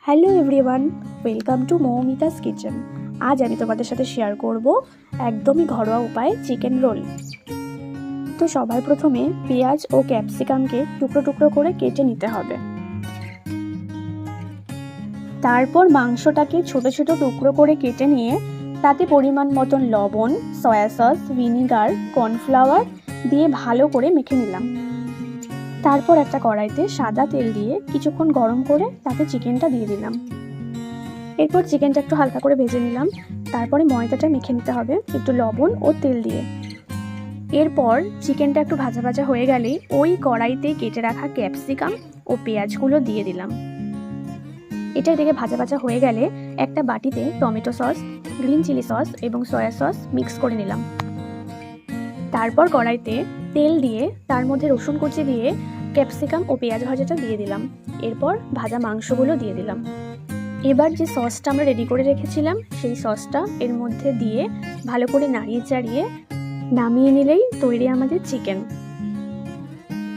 Hello everyone, welcome to Moumita's kitchen. আজ আমি তোমাদের সাথে শেয়ার করব একদমই ঘরোয়া উপায়ে চিকেন রোল। তো সবার প্রথমে পেঁয়াজ ও ক্যাপসিকামকে টুকরো টুকরো করে কেটে নিতে হবে। তারপর মাংসটাকে ছোট ছোট টুকরো করে কেটে নিয়ে তাতে পরিমাণ মতন লবণ, সয়া সস, ভিনিগার, কর্নফ্লাওয়ার দিয়ে ভালো করে মেখে নিলাম। তারপর একটা কড়াইতে সাদা তেল দিয়ে কিছুক্ষণ গরম করে তাতে চিকেনটা দিয়ে দিলাম। এরপর চিকেনটা একটু হালকা করে ভেজে নিলাম। তারপরে ময়দাটা মেখে নিতে হবে একটু লবণ ও তেল দিয়ে। এরপর চিকেনটা একটু ভাজা ভাজা হয়ে গেলেই ওই কড়াইতে কেটে রাখা ক্যাপসিকাম ও পেঁয়াজগুলো দিয়ে দিলাম। এটা এদিকে ভাজা ভাজা হয়ে গেলে একটা বাটিতে tomato sauce, green chilli sauce এবং সয়া সস মিক্স করে নিলাম। তারপর কড়াইতে তেল দিয়ে তার মধ্যে রসুন কুচি দিয়ে ক্যাপসিকাম ও পেঁয়াজ ভাজাটা দিয়ে দিলাম। এরপর ভাজা মাংসগুলো দিয়ে দিলাম। এবার যে সসটা আমরা রেডি করে রেখেছিলাম সেই সসটা এর মধ্যে দিয়ে ভালো করে নাড়িয়ে চাড়িয়ে নামিয়ে নিলেই তৈরি আমাদের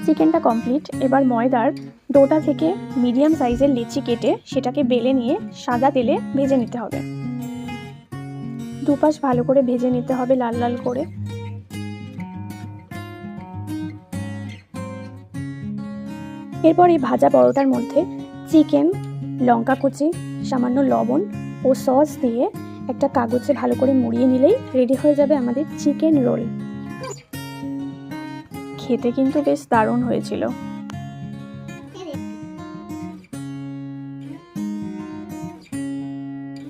চিকেনটা কমপ্লিট। এবার ময়দার ডোটা থেকে মিডিয়াম সাইজের লেচি কেটে সেটাকে বেলে নিয়ে সাদা তেলে ভেজে নিতে হবে। দুপাশ ভালো করে ভেজে নিতে হবে লাল লাল করে। এরপর এই ভাজা পরোটার মধ্যে চিকেন, লঙ্কা কুচি, সামান্য লবণ ও সস দিয়ে একটা কাগজে ভালো করে মুড়িয়ে নিলেই রেডি হয়ে যাবে আমাদের চিকেন রোল। খেতে কিন্তু বেশ দারুণ হয়েছিল।